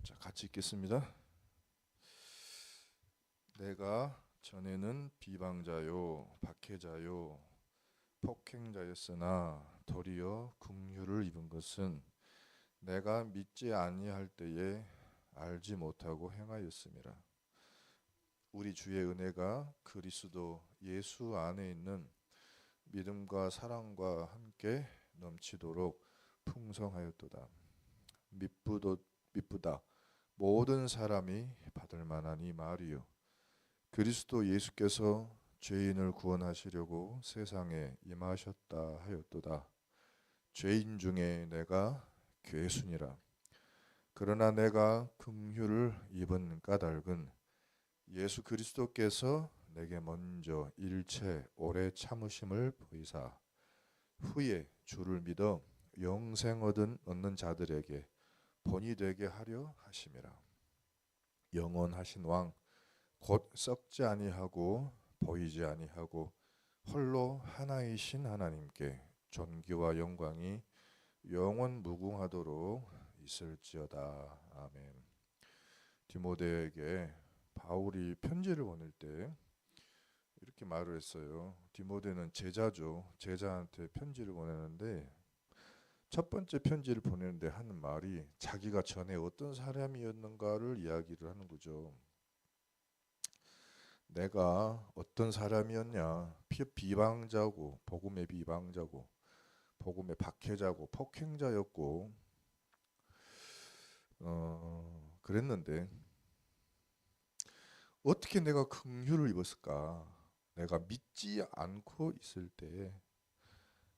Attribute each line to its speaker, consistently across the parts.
Speaker 1: 자, 같이 읽겠습니다. 내가 전에는 비방자요, 박해자요, 폭행자였으나 도리어 긍휼을 입은 것은 내가 믿지 아니할 때에 알지 못하고 행하였음이라. 우리 주의 은혜가 그리스도 예수 안에 있는 믿음과 사랑과 함께 넘치도록 풍성하였도다. 미쁘다 모든 사람이 받을 만한 이 말이요, 그리스도 예수께서 죄인을 구원하시려고 세상에 임하셨다 하였도다. 죄인 중에 내가 괴순이라. 그러나 내가 긍휼을 입은 까닭은 예수 그리스도께서 내게 먼저 일체 오래 참으심을 보이사 후에 주를 믿어 영생 얻는 자들에게 본이 되게 하려 하심이라. 영원하신 왕 곧 썩지 아니하고 보이지 아니하고 홀로 하나이신 하나님께 존귀와 영광이 영원 무궁하도록 있을지어다. 아멘. 디모데에게 바울이 편지를 보낼 때 이렇게 말을 했어요. 디모데는 제자죠. 제자한테 편지를 보내는데 첫 번째 편지를 보내는데 하는 말이 자기가 전에 어떤 사람이었는가를 이야기를 하는 거죠. 내가 어떤 사람이었냐, 비방자고 복음의 비방자고 복음의 박해자고 폭행자였고 그랬는데 어떻게 내가 긍휼을 입었을까? 내가 믿지 않고 있을 때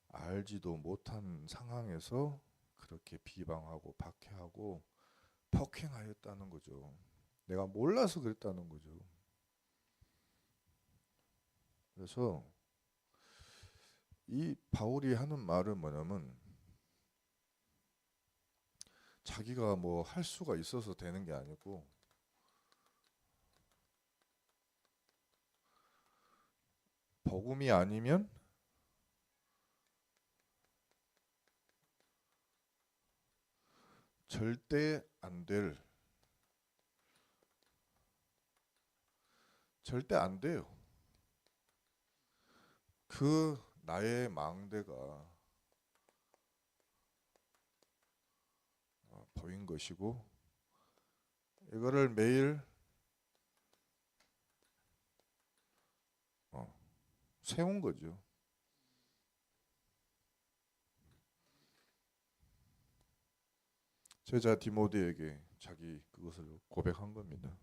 Speaker 1: 알지도 못한 상황에서 그렇게 비방하고 박해하고 폭행하였다는 거죠. 내가 몰라서 그랬다는 거죠. 그래서 이 바울이 하는 말은 뭐냐면 자기가 뭐 할 수가 있어서 되는 게 아니고 복음이 아니면 절대 안 돼요. 그 나의 망대가 보인 것이고 이거를 매일 세운 거죠. 제자 디모데에게 자기 그것을 고백한 겁니다.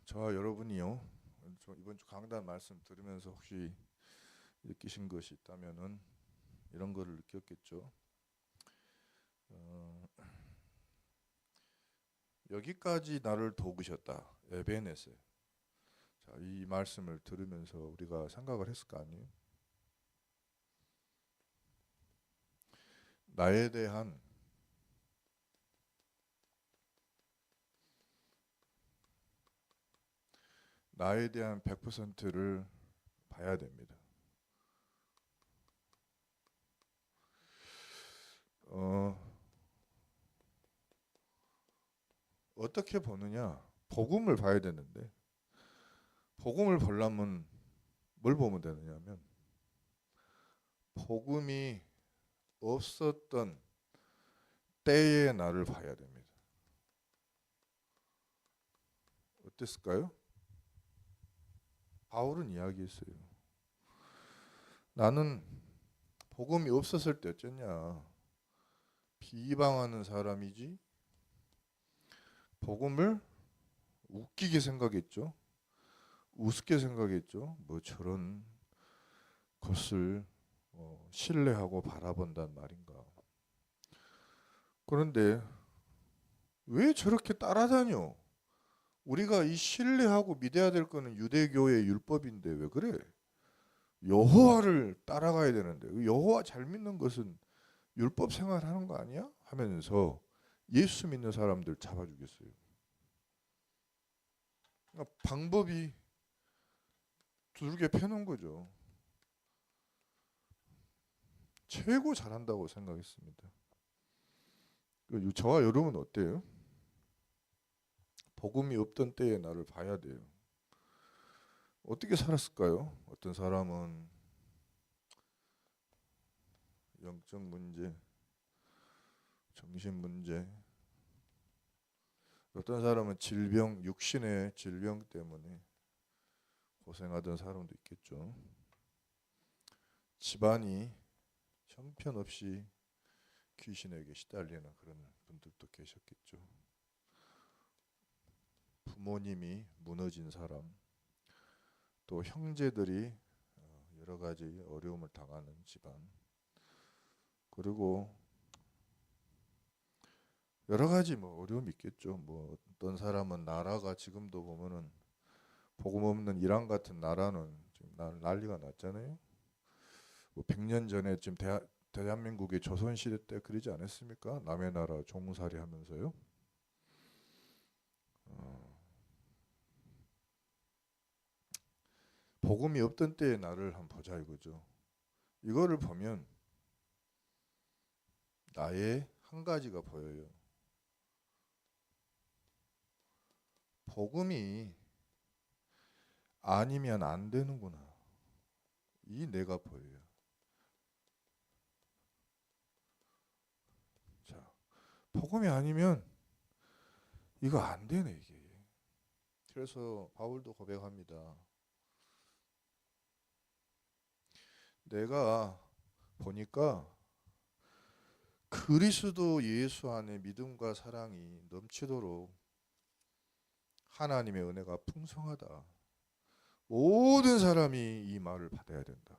Speaker 1: 저와 여러분이요, 이번 주 강단 말씀 들으면서 혹시 느끼신 것이 있다면은 이런 거를 느꼈겠죠. 여기까지 나를 도우셨다. 에베네세. 자, 이 말씀을 들으면서 우리가 생각을 했을 거 아니에요? 나에 대한 나에 대한 100%를 봐야 됩니다. 어떻게 보느냐? 복음을 봐야 되는데 복음을 보려면 뭘 보면 되느냐면 복음이 없었던 때의 나를 봐야 됩니다. 어땠을까요? 바울은 이야기했어요. 나는 복음이 없었을 때 어쨌냐? 비방하는 사람이지 복음을 웃기게 생각했죠. 우습게 생각했죠. 뭐 저런 것을 신뢰하고 바라본단 말인가. 그런데 왜 저렇게 따라다녀? 우리가 이 신뢰하고 믿어야 될 거는 유대교의 율법인데 왜 그래? 여호와를 따라가야 되는데 여호와 잘 믿는 것은 율법 생활하는 거 아니야? 하면서 예수 믿는 사람들 잡아 주겠어요. 그러니까 방법이 두들겨 패는 거죠. 최고 잘한다고 생각했습니다. 저와 여러분 어때요? 복음이 없던 때의 나를 봐야 돼요. 어떻게 살았을까요? 어떤 사람은 영적 문제, 정신 문제, 어떤 사람은 질병, 육신의 질병 때문에 고생하던 사람도 있겠죠. 집안이 형편없이 귀신에게 시달리는 그런 분들도 계셨겠죠. 부모님이 무너진 사람, 또 형제들이 여러 가지 어려움을 당하는 집안, 그리고 여러 가지 어려움이 있겠죠. 어떤 사람은 나라가 지금도 보면은 복음 없는 이란 같은 나라는 지금 난리가 났잖아요. 100년 전에 지금 대한민국의 조선시대 때 그러지 않았습니까? 남의 나라 종살이 하면서요. 복음이 없던 때의 나를 한번 보자 이거죠. 이거를 보면 나의 한 가지가 보여요. 복음이 아니면 안 되는구나. 이 내가 보여요. 자, 복음이 아니면 이거 안 되네 이게. 그래서 바울도 고백합니다. 내가 보니까 그리스도 예수 안에 믿음과 사랑이 넘치도록 하나님의 은혜가 풍성하다. 모든 사람이 이 말을 받아야 된다.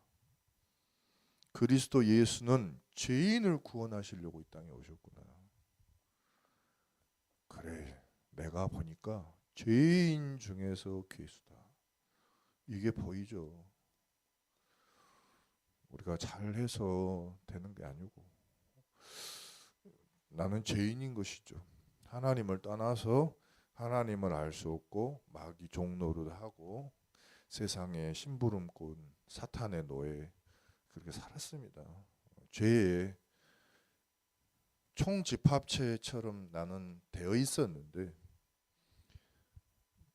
Speaker 1: 그리스도 예수는 죄인을 구원하시려고 이 땅에 오셨구나. 그래, 내가 보니까 죄인 중에서 괴수다. 이게 보이죠. 우리가 잘해서 되는 게 아니고 나는 죄인인 것이죠. 하나님을 떠나서 하나님을 알 수 없고 마귀 종노릇하고 세상에 심부름꾼 사탄의 노예 그렇게 살았습니다. 죄의 총집합체처럼 나는 되어 있었는데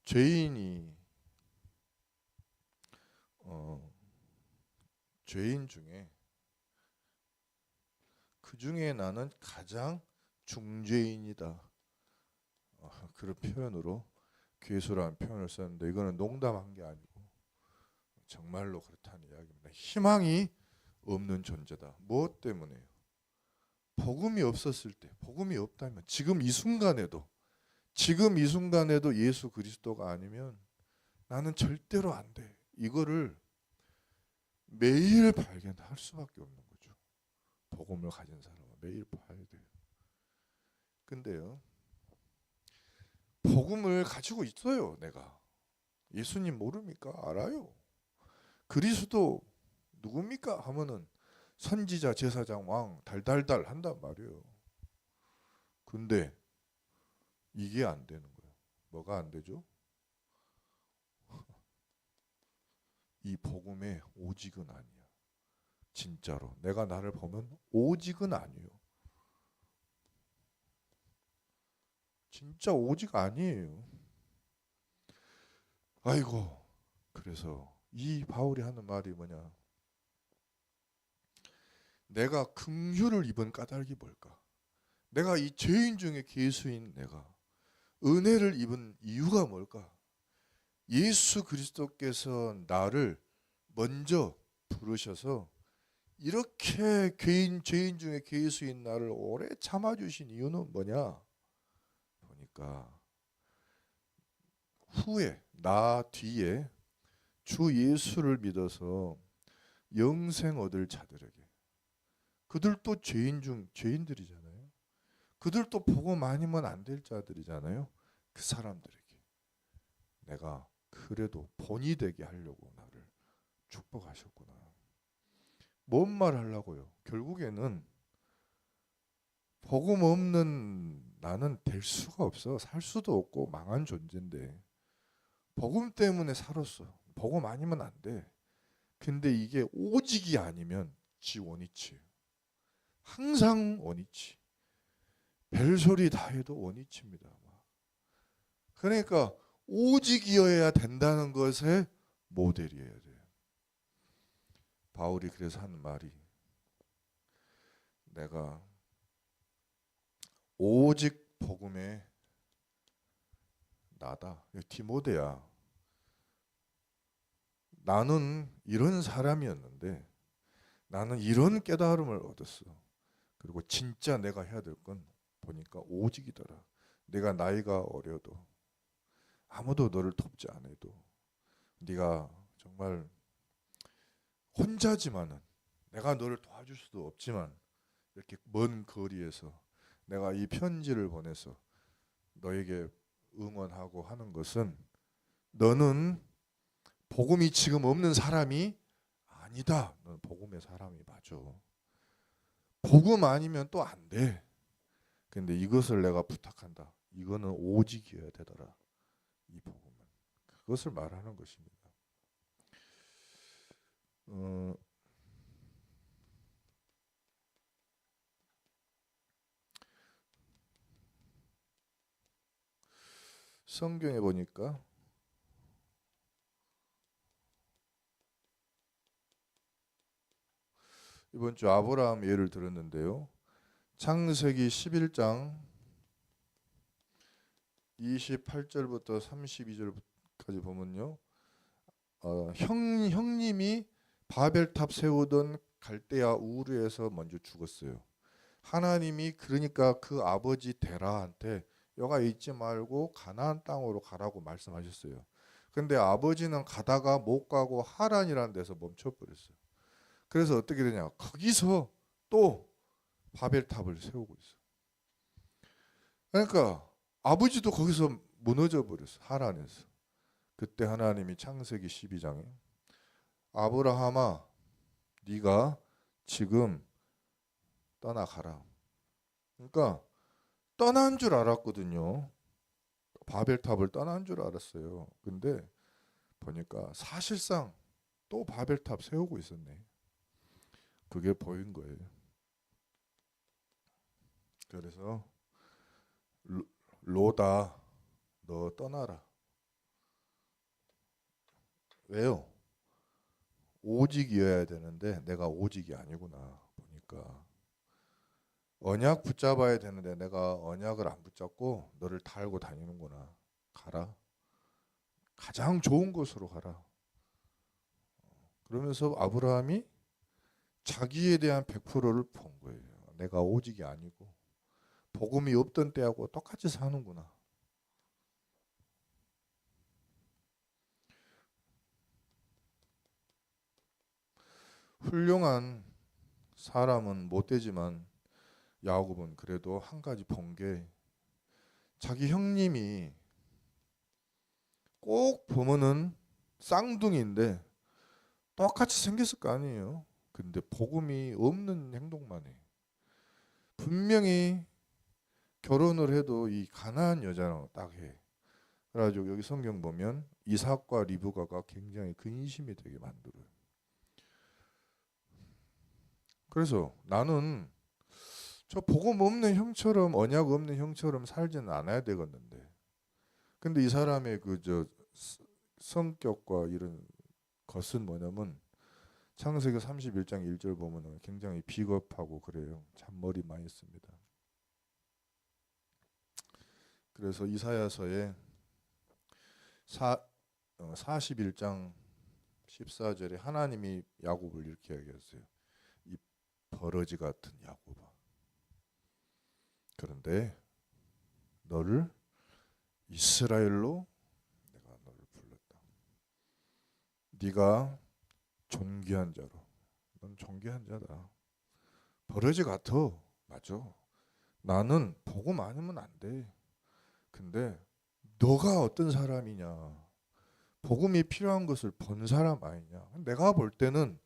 Speaker 1: 죄인이 죄인 중에 그 중에 나는 가장 중죄인이다. 그런 표현으로 괴수라는 표현을 썼는데 이거는 농담한 게 아니고 정말로 그렇다는 이야기입니다. 희망이 없는 존재다. 무엇 때문에요? 복음이 없었을 때, 복음이 없다면 지금 이 순간에도 예수 그리스도가 아니면 나는 절대로 안 돼. 이거를 매일 발견할 수밖에 없는 거죠. 복음을 가진 사람은 매일 봐야 돼요. 근데요, 복음을 가지고 있어요. 내가 예수님 모릅니까? 알아요. 그리스도 누굽니까? 하면은 선지자, 제사장, 왕 달달달 한단 말이에요. 근데 이게 안 되는 거예요. 뭐가 안 되죠? 이 복음의 오직은 아니야. 진짜로 내가 나를 보면 오직은 아니에요. 진짜 오직 아니에요. 아이고, 그래서 이 바울이 하는 말이 뭐냐? 내가 긍휼을 입은 까닭이 뭘까? 내가 이 죄인 중에 괴수인 내가 은혜를 입은 이유가 뭘까? 예수 그리스도께서 나를 먼저 부르셔서 이렇게 죄인 중에 괴수인 나를 오래 참아주신 이유는 뭐냐? 보니까 후에 나 뒤에 주 예수를 믿어서 영생 얻을 자들에게, 그들도 죄인들이잖아요. 그들도 복음 아니면 안 될 자들이잖아요. 그 사람들에게 내가 그래도 본이 되게 하려고 나를 축복하셨구나. 뭔 말 하려고요? 결국에는 복음 없는 나는 될 수가 없어. 살 수도 없고 망한 존재인데 복음 때문에 살았어. 복음 아니면 안 돼. 근데 이게 오직이 아니면 지 원위치. 항상 원위치. 별소리 다 해도 원위치입니다. 그러니까 오직이어야 된다는 것에 모델이어야 돼요. 바울이 그래서 하는 말이 내가 오직 복음의 나다. 디모데야. 나는 이런 사람이었는데 나는 이런 깨달음을 얻었어. 그리고 진짜 내가 해야 될 건 보니까 오직이더라. 내가 나이가 어려도 아무도 너를 돕지 않아도 네가 정말 혼자지만은 내가 너를 도와줄 수도 없지만 이렇게 먼 거리에서 내가 이 편지를 보내서 너에게 응원하고 하는 것은 너는 복음이 지금 없는 사람이 아니다. 너는 복음의 사람이 맞아. 복음 아니면 또 안 돼. 근데 이것을 내가 부탁한다. 이거는 오직이어야 되더라. 이 복음은. 그것을 말하는 것입니다. 성경에 보니까 이번 주 아브라함 예를 들었는데요. 창세기 11장 28절부터 32절까지 보면요. 형님이 바벨탑 세우던 갈대아 우르에서 먼저 죽었어요. 하나님이 그러니까 그 아버지 데라한테 여가 있지 말고 가나안 땅으로 가라고 말씀하셨어요. 근데 아버지는 가다가 못 가고 하란이라는 데서 멈춰버렸어요. 그래서 어떻게 되냐? 거기서 또 바벨탑을 세우고 있어요. 그러니까 아버지도 거기서 무너져 버렸어. 하란에서. 그때 하나님이 창세기 12장에 아브라함아 네가 지금 떠나가라. 그러니까 떠난 줄 알았거든요. 바벨탑을 떠난 줄 알았어요. 근데 보니까 사실상 또 바벨탑 세우고 있었네. 그게 보인 거예요. 그래서 로다 너 떠나라. 왜요? 오직이어야 되는데 내가 오직이 아니구나 보니까 언약 붙잡아야 되는데 내가 언약을 안 붙잡고 너를 달고 다니는구나. 가라. 가장 좋은 곳으로 가라. 그러면서 아브라함이 자기에 대한 100%를 본 거예요. 내가 오직이 아니고 복음이 없던 때하고 똑같이 사는구나. 훌륭한 사람은 못 되지만 야곱은 그래도 한 가지 본 게 자기 형님이 꼭 보면은 쌍둥이인데 똑같이 생겼을 거 아니에요. 근데 복음이 없는 행동만 해. 분명히 결혼을 해도 이 가나안 여자랑 딱 해. 그래가지고 여기 성경 보면 이삭과 리브가가 굉장히 근심이 되게 만들어요. 그래서 나는 저 복음 없는 형처럼 언약 없는 형처럼 살지는 않아야 되겠는데. 근데 이 사람의 그 저 성격과 이런 것은 뭐냐면 창세기 31장 1절 보면은 굉장히 비겁하고 그래요. 잔머리 많이 씁니다. 그래서 이사야서에 41장 14절에 하나님이 야곱을 이렇게 얘기했어요. 이 버러지 같은 야곱아. 그런데 너를 이스라엘로 내가 너를 불렀다. 네가 존귀한 자로. 넌 존귀한 자다. 버러지 같아. 맞아. 나는 복음 아니면 안 돼. 근데 너가 어떤 사람이냐, 복음이 필요한 것을 본 사람 아니냐. 내가 볼 때는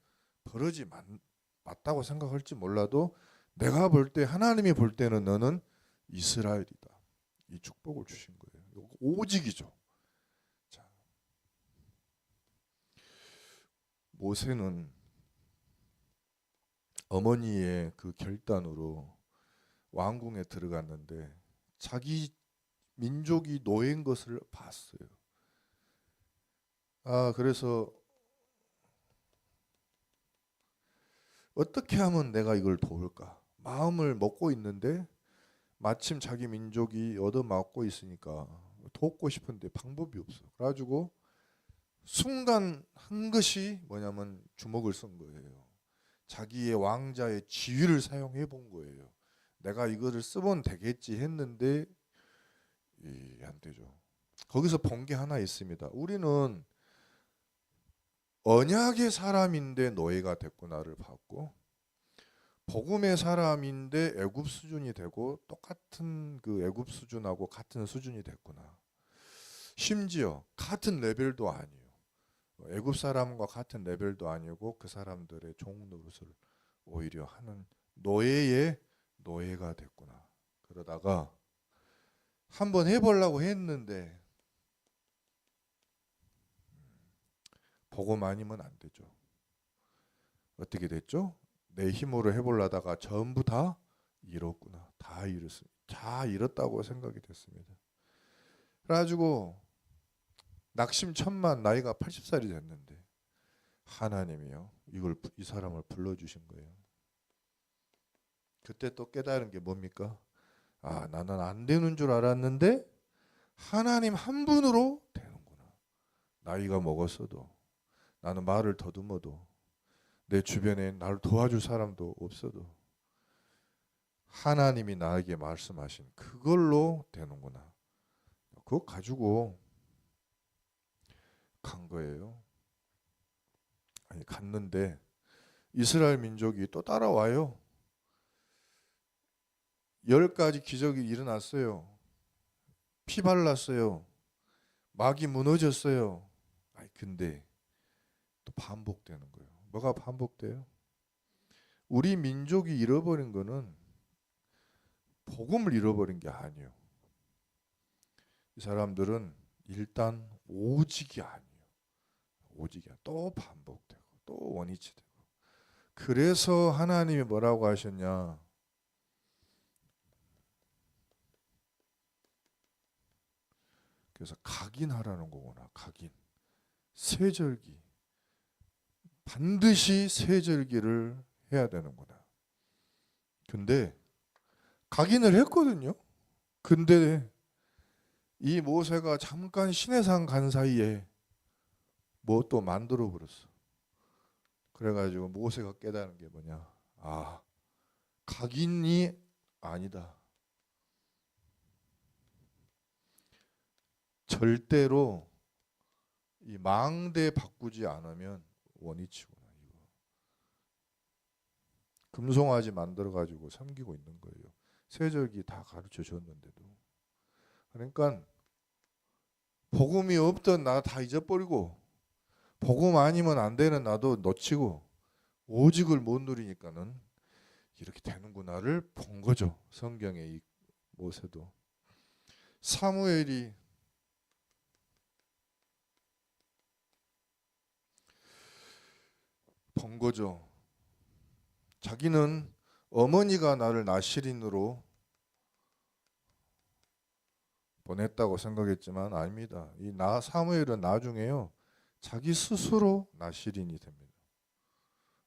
Speaker 1: 버릇이 맞다고 생각할지 몰라도 내가 볼 때, 하나님이 볼 때는 너는 이스라엘이다. 이 축복을 주신 거예요. 이거 오직이죠. 자, 모세는 어머니의 그 결단으로 왕궁에 들어갔는데 자기 민족이 노예인 것을 봤어요. 그래서 어떻게 하면 내가 이걸 도울까? 마음을 먹고 있는데 마침 자기 민족이 얻어맞고 있으니까 돕고 싶은데 방법이 없어. 그래가지고 순간 한 것이 뭐냐면 주먹을 쓴 거예요. 자기의 왕자의 지위를 사용해 본 거예요. 내가 이거를 쓰면 되겠지 했는데 안 되죠. 거기서 본 게 하나 있습니다. 우리는 언약의 사람인데 노예가 됐구나를 봤고, 복음의 사람인데 애굽 수준이 되고 똑같은 그 애굽 수준하고 같은 수준이 됐구나. 심지어 같은 레벨도 아니에요. 애굽 사람과 같은 레벨도 아니고 그 사람들의 종 노릇을 오히려 하는 노예의 노예가 됐구나. 그러다가 한번 해보려고 했는데 복음 아니면 안 되죠. 어떻게 됐죠? 내 힘으로 해보려다가 전부 다 잃었구나. 다 잃었습니다. 다 잃었다고 생각이 됐습니다. 그래가지고 낙심천만, 나이가 80살이 됐는데 하나님이요, 이 사람을 불러주신 거예요. 그때 또 깨달은 게 뭡니까? 나는 안 되는 줄 알았는데 하나님 한 분으로 되는구나. 나이가 먹었어도, 나는 말을 더듬어도, 내 주변에 나를 도와줄 사람도 없어도 하나님이 나에게 말씀하신 그걸로 되는구나. 그거 가지고 간 거예요. 갔는데 이스라엘 민족이 또 따라와요. 10가지 기적이 일어났어요. 피 발랐어요. 막이 무너졌어요. 근데 또 반복되는 거예요. 뭐가 반복돼요? 우리 민족이 잃어버린 거는 복음을 잃어버린 게 아니에요. 이 사람들은 일단 오직이 아니에요. 오직이야. 또 반복되고 또 원위치 되고. 그래서 하나님이 뭐라고 하셨냐? 그래서 각인하라는 거구나. 각인. 세절기. 반드시 세절기를 해야 되는구나. 근데 각인을 했거든요. 근데 이 모세가 잠깐 시내산 간 사이에 뭐 또 만들어 버렸어. 그래가지고 모세가 깨달은 게 뭐냐? 각인이 아니다. 절대로 이 망대 바꾸지 않으면 원위치구나. 이거 금송아지 만들어 가지고 섬기고 있는 거예요. 세절기 다 가르쳐 줬는데도. 그러니까 복음이 없던 나 다 잊어버리고, 복음 아니면 안 되는 나도 놓치고, 오직을 못 누리니까는 이렇게 되는구나를 본 거죠. 성경의 이 모세도. 사무엘이 본 거죠. 자기는 어머니가 나를 나실인으로 보냈다고 생각했지만 아닙니다. 이 사무엘은 나중에요, 자기 스스로 나실인이 됩니다.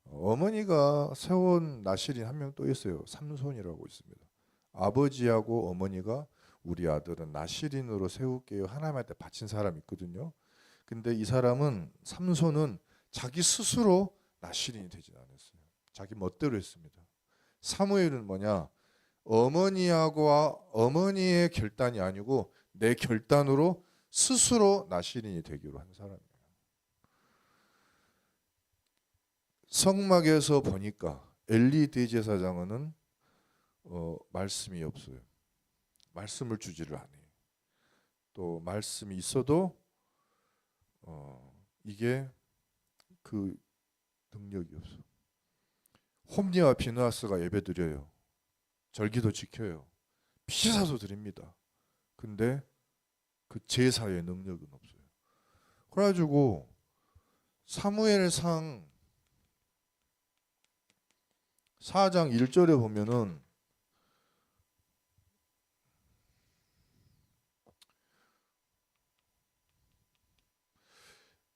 Speaker 1: 어머니가 세운 나실인 한 명 또 있어요. 삼손이라고 있습니다. 아버지하고 어머니가 우리 아들은 나실인으로 세울게요 하나님한테 바친 사람이 있거든요. 근데 이 사람은, 삼손은 자기 스스로 나실인이 되지 않았어요. 자기 멋대로 했습니다. 사무엘은 뭐냐? 어머니의 결단이 아니고 내 결단으로 스스로 나실인이 되기로 한 사람이에요. 성막에서 보니까 엘리 대제사장은 말씀이 없어요. 말씀을 주지를 않아요. 또 말씀이 있어도 이게 그 능력이 없어. 홈리와 비느하스가 예배드려요. 절기도 지켜요. 피제사도 드립니다. 근데 그 제사의 능력은 없어요. 그래가지고 사무엘상 4장 1절에 보면은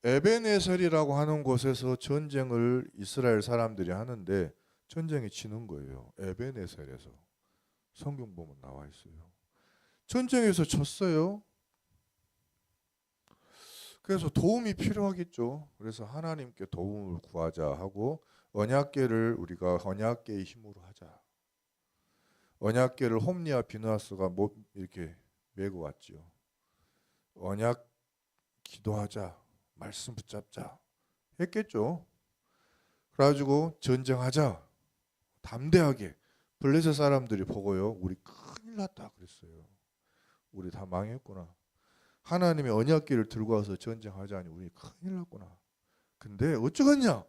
Speaker 1: 에베네셀이라고 하는 곳에서 전쟁을 이스라엘 사람들이 하는데 전쟁이 치는 거예요. 에베네셀에서. 성경 보면 나와 있어요. 전쟁에서 졌어요. 그래서 도움이 필요하겠죠. 그래서 하나님께 도움을 구하자 하고 언약궤를 우리가 언약궤의 힘으로 하자. 언약궤를 홈리와 비느하스가 이렇게 메고 왔지요. 언약 기도하자. 말씀 붙잡자 했겠죠. 그래가지고 전쟁하자. 담대하게. 블레셋 사람들이 보고요. 우리 큰일 났다 그랬어요. 우리 다 망했구나. 하나님의 언약궤를 들고 와서 전쟁하자니 우리 큰일 났구나. 근데 어쩌겠냐.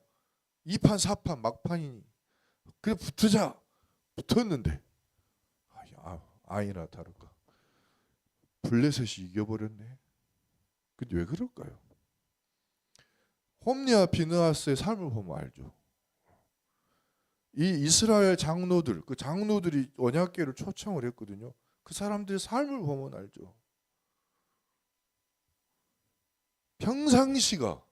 Speaker 1: 2판 4판 막판이니 그래 붙으자. 붙었는데 아니나 다를까 블레셋이 이겨버렸네. 근데 왜 그럴까요? 홈리와 비느하스의 삶을 보면 알죠. 이 이스라엘 장로들, 그 장로들이 언약궤를 초청을 했거든요. 그 사람들의 삶을 보면 알죠. 평상시가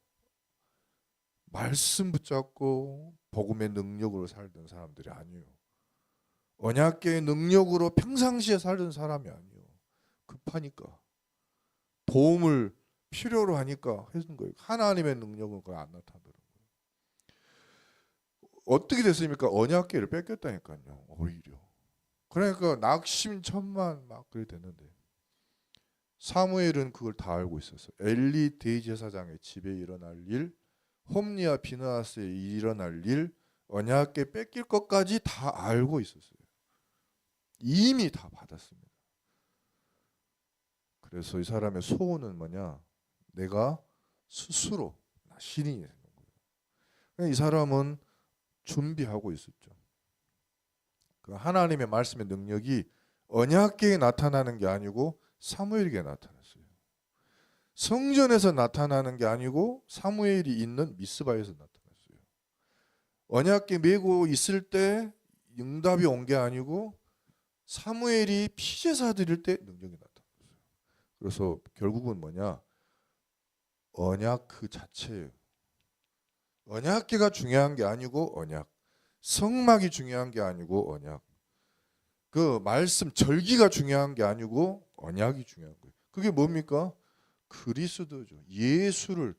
Speaker 1: 말씀 붙잡고 복음의 능력으로 살던 사람들이 아니에요. 언약궤의 능력으로 평상시에 살던 사람이 아니에요. 급하니까 도움을 필요로 하니까 했는 거예요. 하나님의 능력은 거의 안 나타나더라고요. 어떻게 됐습니까? 언약궤를 뺏겼다니까요. 오히려. 그러니까 낙심천만 막 그래 됐는데 사무엘은 그걸 다 알고 있었어요. 엘리 대제사장의 집에 일어날 일, 홈리와 비느하스에 일어날 일, 언약궤 뺏길 것까지 다 알고 있었어요. 이미 다 받았습니다. 그래서 이 사람의 소원은 뭐냐? 내가 스스로 신인이 되는 거예요. 이 사람은 준비하고 있었죠. 그 하나님의 말씀의 능력이 언약궤에 나타나는 게 아니고 사무엘에게 나타났어요. 성전에서 나타나는 게 아니고 사무엘이 있는 미스바에서 나타났어요. 언약궤 메고 있을 때 응답이 온 게 아니고 사무엘이 피제사 드릴 때 능력이 나타났어요. 그래서 결국은 뭐냐? 언약 그 자체예요. 언약궤가 중요한 게 아니고 언약. 성막이 중요한 게 아니고 언약. 그 말씀 절기가 중요한 게 아니고 언약이 중요한 거예요. 그게 뭡니까? 그리스도죠. 예수를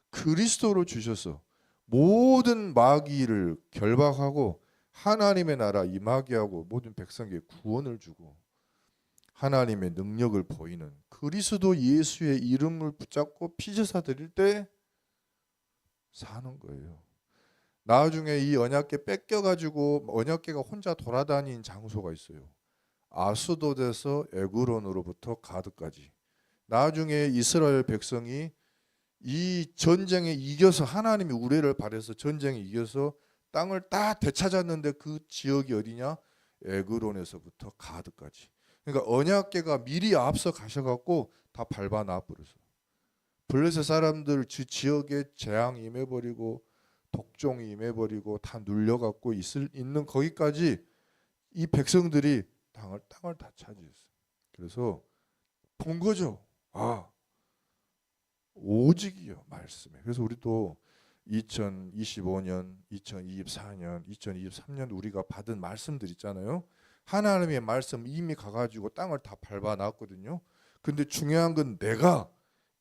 Speaker 1: 그리스도로 주셔서 모든 마귀를 결박하고 하나님의 나라 임하게 하고 모든 백성에게 구원을 주고 하나님의 능력을 보이는 그리스도 예수의 이름을 붙잡고 피제사 드릴 때 사는 거예요. 나중에 이 언약궤 뺏겨가지고 언약궤가 혼자 돌아다닌 장소가 있어요. 아스돗에서 에그론으로부터 가드까지. 나중에 이스라엘 백성이 이 전쟁에 이겨서 하나님이 우레를 발해서 전쟁에 이겨서 땅을 다 되찾았는데 그 지역이 어디냐? 에그론에서부터 가드까지. 그러니까 언약궤가 미리 앞서 가셔갖고 다 밟아놔 버렸어. 블레셋 사람들 그 지역에 재앙이 임해버리고 독종이 임해버리고 다 눌려갖고 있는 거기까지 이 백성들이 땅을 다 차지했어요. 그래서 본 거죠. 오직이요 말씀에. 그래서 우리도 2025년, 2024년, 2023년 우리가 받은 말씀들 있잖아요. 하나님의 말씀 이미 가가지고 땅을 다 밟아놨거든요. 근데 중요한 건 내가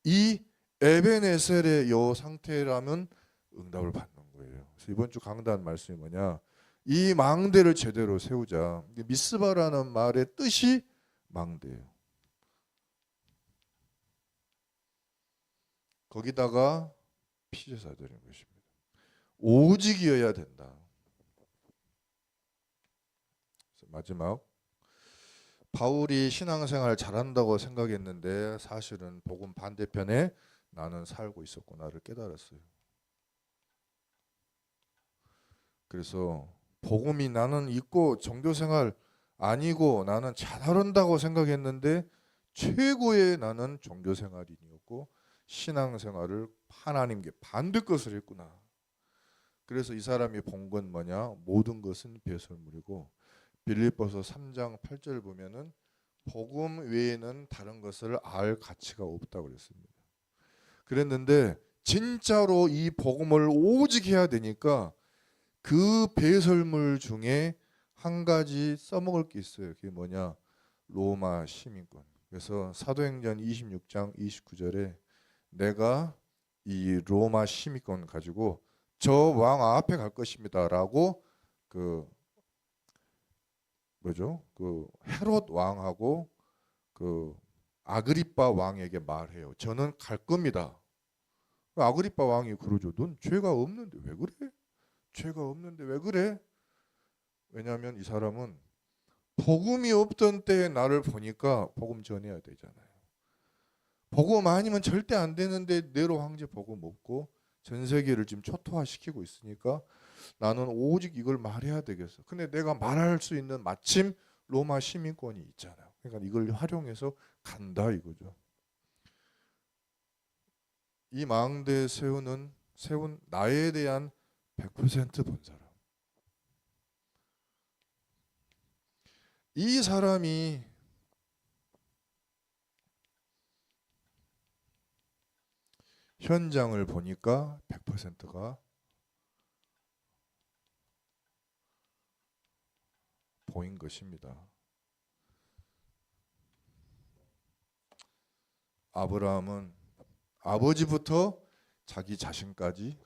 Speaker 1: 이 에베네셀의 요 상태라면 응답을 받는 거예요. 그래서 이번 주 강단 말씀이 뭐냐? 이 망대를 제대로 세우자. 미스바라는 말의 뜻이 망대예요. 거기다가 피제사 드리는 것입니다. 오직이어야 된다. 마지막 바울이 신앙생활 잘한다고 생각했는데 사실은 복음 반대편에 나는 살고 있었구나를 깨달았어요. 그래서 복음이 나는 있고 종교생활 아니고 나는 잘한다고 생각했는데 최고의 나는 종교생활인이었고 신앙생활을 하나님께 반대 것을 했구나. 그래서 이 사람이 본 건 뭐냐? 모든 것은 배설물이고 빌립보서 3장 8절 보면은 복음 외에는 다른 것을 알 가치가 없다고 그랬습니다. 그랬는데 진짜로 이 복음을 오직 해야 되니까 그 배설물 중에 한 가지 써먹을 게 있어요. 그게 뭐냐? 로마 시민권. 그래서 사도행전 26장 29절에 내가 이 로마 시민권 가지고 저 왕 앞에 갈 것입니다라고 그 뭐죠? 그 헤롯 왕하고 그 아그리빠 왕에게 말해요. 저는 갈 겁니다. 아그리빠 왕이 그러죠. 넌 죄가 없는데 왜 그래? 죄가 없는데 왜 그래? 왜냐하면 이 사람은 복음이 없던 때에 나를 보니까 복음 전해야 되잖아요. 복음 아니면 절대 안 되는데 네로 황제 복음 없고 전 세계를 지금 초토화시키고 있으니까 나는 오직 이걸 말해야 되겠어. 근데 내가 말할 수 있는 마침 로마 시민권이 있잖아요. 그러니까 이걸 활용해서 간다 이거죠. 이 망대 세운 나에 대한 100%본 사람. 이 사람이 현장을 보니까 100%가 보인 것입니다. 아브라함은 아버지부터 자기 자신까지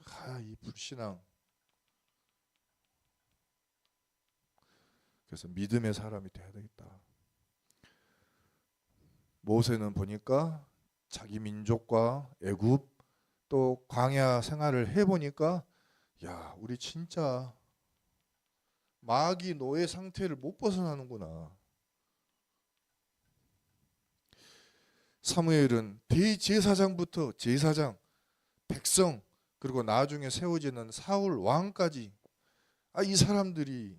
Speaker 1: 이 불신앙. 그래서 믿음의 사람이 돼야 되겠다. 모세는 보니까 자기 민족과 애굽 또 광야 생활을 해보니까 야 우리 진짜 마귀 노예 상태를 못 벗어나는구나. 사무엘은 대제사장부터 제사장, 백성 그리고 나중에 세워지는 사울 왕까지 이 사람들이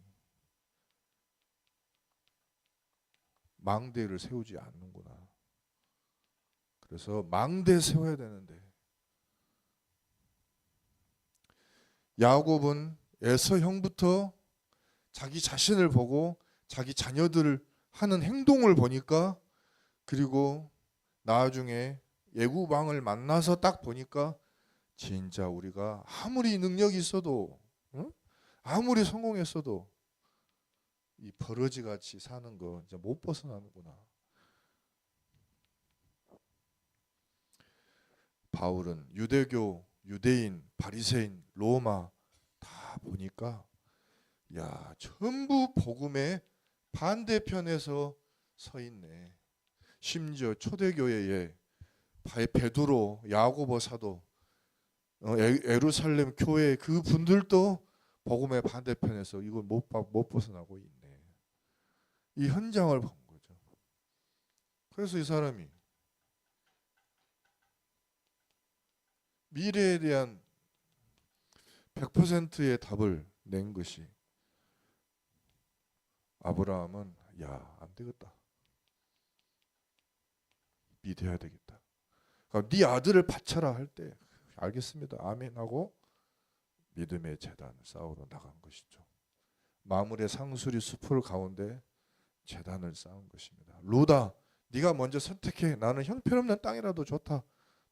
Speaker 1: 망대를 세우지 않는구나. 그래서 망대 세워야 되는데 야곱은 에서 형부터 자기 자신을 보고 자기 자녀들을 하는 행동을 보니까 그리고 나중에 애굽 왕을 만나서 딱 보니까 진짜 우리가 아무리 능력이 있어도 아무리 성공했어도 이 버러지같이 사는 거 이제 못 벗어나는구나. 바울은 유대교, 유대인, 바리새인, 로마 다 보니까 야 전부 복음의 반대편에서 서 있네. 심지어 초대교회에 베드로, 야고보 사도, 예루살렘 교회 그 분들도 복음의 반대편에서 이걸 못 벗어나고 있네. 이 현장을 본 거죠. 그래서 이 사람이 미래에 대한 100%의 답을 낸 것이 아브라함은 야, 안 되겠다. 믿어야 되겠다. 그러니까 네 아들을 바쳐라 할 때 알겠습니다. 아멘 하고 믿음의 제단을 쌓으러 나간 것이죠. 마물의 상수리 숲을 가운데 제단을 쌓은 것입니다. 루다, 네가 먼저 선택해. 나는 형편없는 땅이라도 좋다.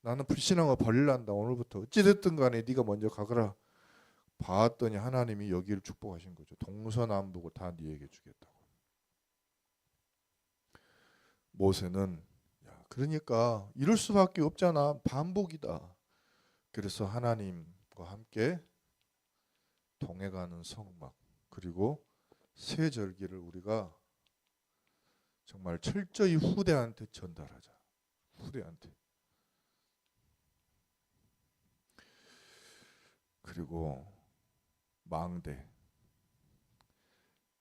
Speaker 1: 나는 불신앙을 버릴란다. 오늘부터 어찌됐든 간에 네가 먼저 가거라. 봤더니 하나님이 여기를 축복하신 거죠. 동서남북을 다 네에게 주겠다고. 모세는 그러니까 이럴 수밖에 없잖아. 반복이다. 그래서 하나님과 함께 동해가는 성막 그리고 새 절기를 우리가 정말 철저히 후대한테 전달하자. 후대한테. 그리고 망대.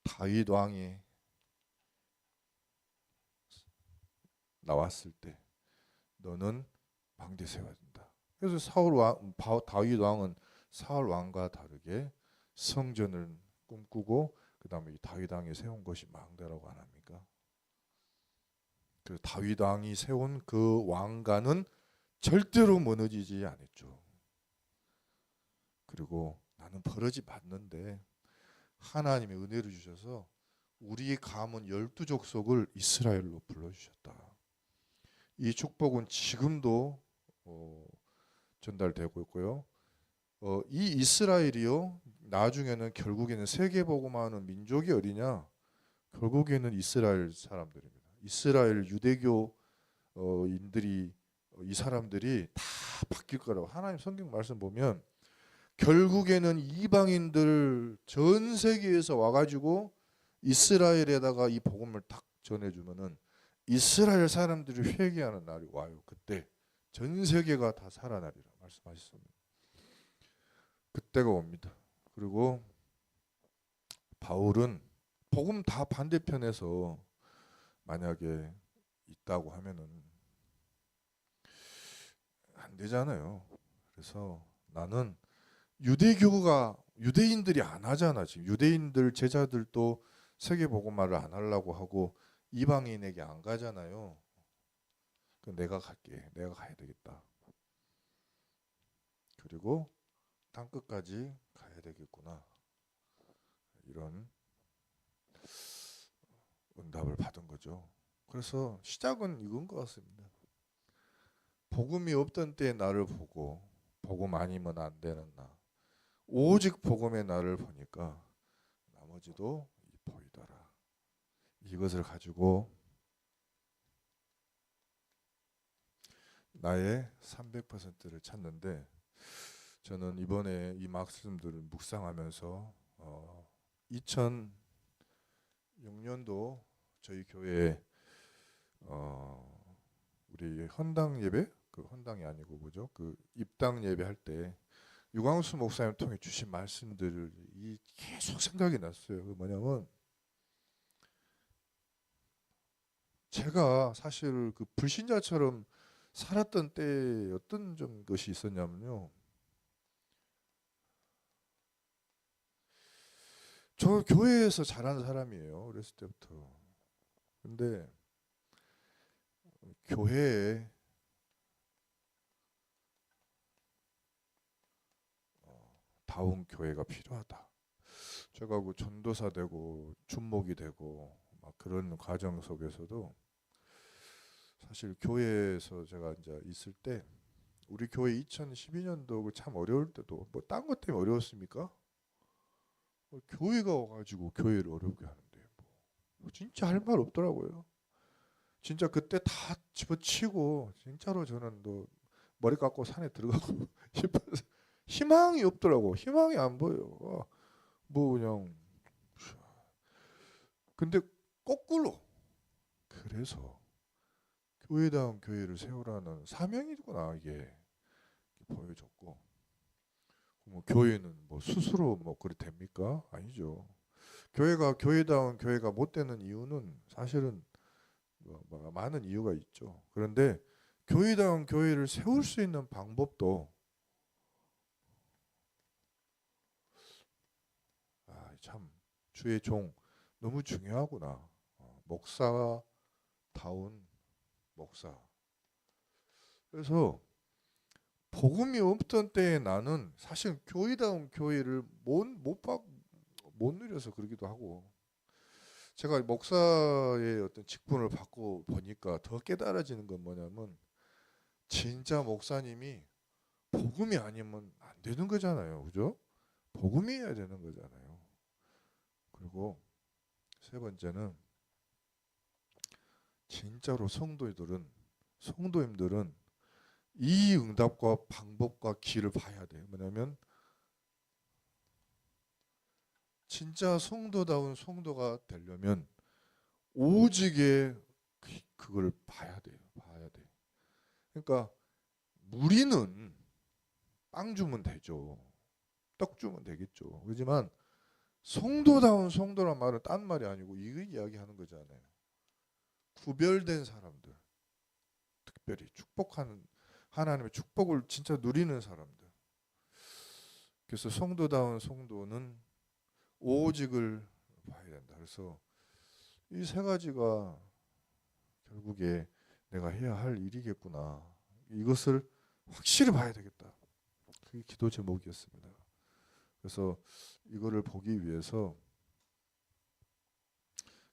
Speaker 1: 다윗 왕이 나왔을 때 너는 망대 세워야 된다. 그래서 다윗 왕은 사울 왕과 다르게 성전을 꿈꾸고 그 다음에 다윗 왕이 세운 것이 망대라고 안 합니까? 그 다윗 왕이 세운 그 왕가는 절대로 무너지지 않았죠. 그리고 나는 버러지 받는데 하나님이 은혜를 주셔서 우리 가문 12족속을 이스라엘로 불러주셨다. 이 축복은 지금도 전달되고 있고요. 이 이스라엘이요, 나중에는 결국에는 세계복음화하는 민족이 어디냐? 결국에는 이스라엘 사람들입니다. 이스라엘 유대교인들이 이 사람들이 다 바뀔 거라고 하나님 성경 말씀 보면 결국에는 이방인들 전 세계에서 와가지고 이스라엘에다가 이 복음을 딱 전해주면은 이스라엘 사람들이 회개하는 날이 와요. 그때 전 세계가 다 살아나리라 말씀하셨습니다. 그때가 옵니다. 그리고 바울은 복음 다 반대편에서 만약에 있다고 하면은 안 되잖아요. 그래서 나는 유대인들이 안 하잖아. 지금 유대인들 제자들도 세계 복음화를 안 하려고 하고 이방인에게 안 가잖아요. 그럼 내가 갈게. 내가 가야 되겠다. 그리고 땅 끝까지 가야 되겠구나. 이런 응답을 받은 거죠. 그래서 시작은 이건 것 같습니다. 복음이 없던 때의 나를 보고 복음 아니면 안 되는 나, 오직 복음의 나를 보니까 나머지도 보이더라. 이것을 가지고 나의 300%를 찾는데, 저는 이번에 이 말씀들을 묵상하면서 2006년도 저희 교회 우리 헌당 예배, 그 헌당이 아니고 뭐죠? 그 입당 예배 할 때 유광수 목사님 통해 주신 말씀들이 계속 생각이 났어요. 그 뭐냐면 제가 사실 그 불신자처럼 살았던 때에 어떤 좀 것이 있었냐면요. 저 교회에서 자란 사람이에요. 어렸을 때부터. 근데 교회에 다운 교회가 필요하다. 제가 그 전도사 되고 준목이 되고 막 그런 과정 속에서도 사실 교회에서 제가 이제 있을 때 우리 교회 2012년도 참 어려울 때도 뭐 딴 것 때문에 어려웠습니까? 교회가 와가지고 교회를 어렵게 하는데 뭐 진짜 할 말 없더라고요. 진짜 그때 다 집어치고 진짜로 저는 또 머리 깎고 산에 들어가고 싶어서 희망이 없더라고. 희망이 안 보여. 뭐 그냥 근데 거꾸로 그래서 교회다운 교회를 세우라는 사명이구나 이게 보여줬고, 뭐 교회는 뭐 스스로 뭐 그래 됩니까? 아니죠. 교회가 교회다운 교회가 못 되는 이유는 사실은 뭐 많은 이유가 있죠. 그런데 교회다운 교회를 세울 수 있는 방법도 참 주의 종 너무 중요하구나. 목사다운 목사. 그래서 복음이 없던 때에 나는 사실 교회다운 교회를 못 누려서 그러기도 하고, 제가 목사의 어떤 직분을 받고 보니까 더 깨달아지는 건 뭐냐면 진짜 목사님이 복음이 아니면 안 되는 거잖아요. 그죠? 복음이어야 되는 거잖아요. 그리고 세 번째는 진짜로 성도님들은 이 응답과 방법과 길을 봐야 돼요. 뭐냐면 진짜 성도다운 성도가 되려면 오직에 그걸 봐야 돼요. 봐야 돼. 그러니까 무리는 빵 주면 되죠. 떡 주면 되겠죠. 그렇지만 성도다운 성도란 말은 딴 말이 아니고 이거 이야기하는 거잖아요. 구별된 사람들. 특별히 축복하는 하나님의 축복을 진짜 누리는 사람들. 그래서 성도다운 성도는 오직을 봐야 된다. 그래서 이 세 가지가 결국에 내가 해야 할 일이겠구나. 이것을 확실히 봐야 되겠다. 그게 기도 제목이었습니다. 그래서 이거를 보기 위해서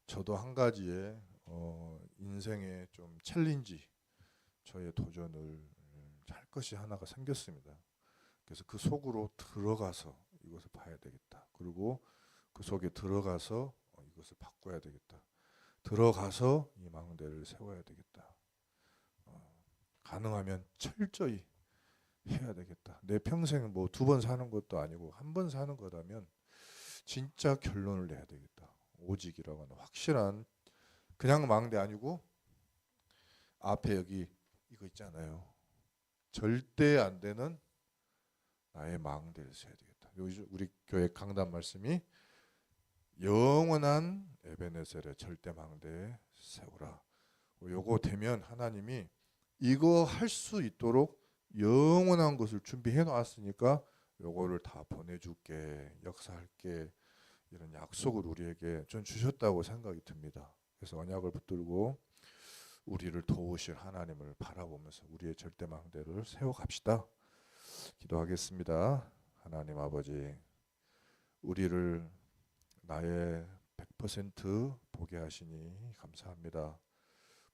Speaker 1: 저도 한 가지의 인생의 좀 챌린지, 저의 도전을 할 것이 하나가 생겼습니다. 그래서 그 속으로 들어가서 이것을 봐야 되겠다. 그리고 그 속에 들어가서 이것을 바꿔야 되겠다. 들어가서 이 망대를 세워야 되겠다. 가능하면 철저히 해야 되겠다. 내 평생 뭐 2번 사는 것도 아니고 1번 사는 거라면 진짜 결론을 내야 되겠다. 오직이라고 하는 확실한, 그냥 망대 아니고 앞에 여기 이거 있잖아요. 절대 안 되는 나의 망대를 세워야 되겠다. 우리 교회 강단 말씀이 영원한 에베네셀의 절대 망대에 세우라. 요거 되면 하나님이 이거 할 수 있도록 영원한 것을 준비해 놨으니까 요거를 다 보내줄게, 역사할게, 이런 약속을 우리에게 좀 주셨다고 생각이 듭니다. 그래서 언약을 붙들고 우리를 도우실 하나님을 바라보면서 우리의 절대 망대를 세워갑시다. 기도하겠습니다. 하나님 아버지, 우리를 나의 100% 보게 하시니 감사합니다.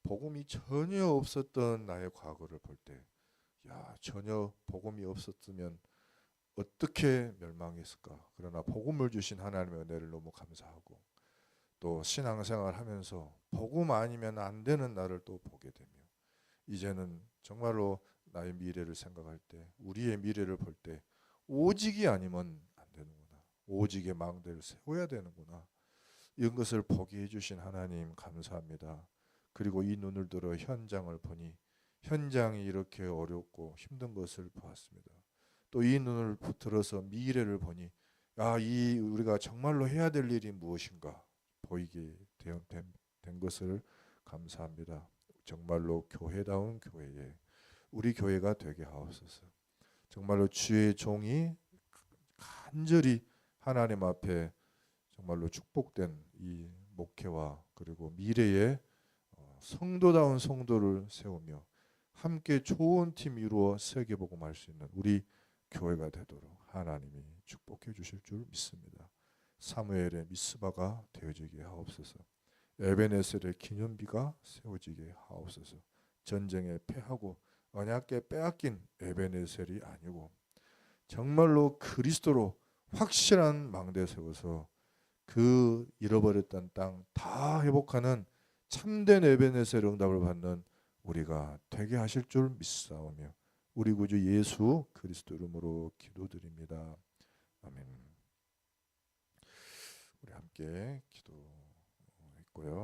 Speaker 1: 복음이 전혀 없었던 나의 과거를 볼 때, 전혀 복음이 없었으면 어떻게 멸망했을까. 그러나 복음을 주신 하나님의 은혜를 너무 감사하고, 또 신앙생활 하면서 복음 아니면 안 되는 나를 또 보게 되며, 이제는 정말로 나의 미래를 생각할 때, 우리의 미래를 볼 때 오직이 아니면 안 되는구나. 오직의 망대를 세워야 되는구나. 이런 것을 보게 해주신 하나님 감사합니다. 그리고 이 눈을 들어 현장을 보니 현장이 이렇게 어렵고 힘든 것을 보았습니다. 또 이 눈을 들어서 미래를 보니 이 우리가 정말로 해야 될 일이 무엇인가 보이게 된 것을 감사합니다. 정말로 교회다운 교회에 우리 교회가 되게 하옵소서. 정말로 주의 종이 간절히 하나님 앞에 정말로 축복된 이 목회와 그리고 미래의 성도다운 성도를 세우며 함께 좋은 팀 이루어 세계복음 할 수 있는 우리 교회가 되도록 하나님이 축복해 주실 줄 믿습니다. 사무엘의 미스바가 되어지게 하옵소서. 에베네셀의 기념비가 세워지게 하옵소서. 전쟁에 패하고 언약궤 빼앗긴 에베네셀이 아니고 정말로 그리스도로 확실한 망대 세워서 그 잃어버렸던 땅 다 회복하는 참된 에베네셀 응답을 받는 우리가 되게 하실 줄 믿사오며 우리 구주 예수 그리스도 이름으로 기도드립니다. 아멘. 우리 함께 기도했고요.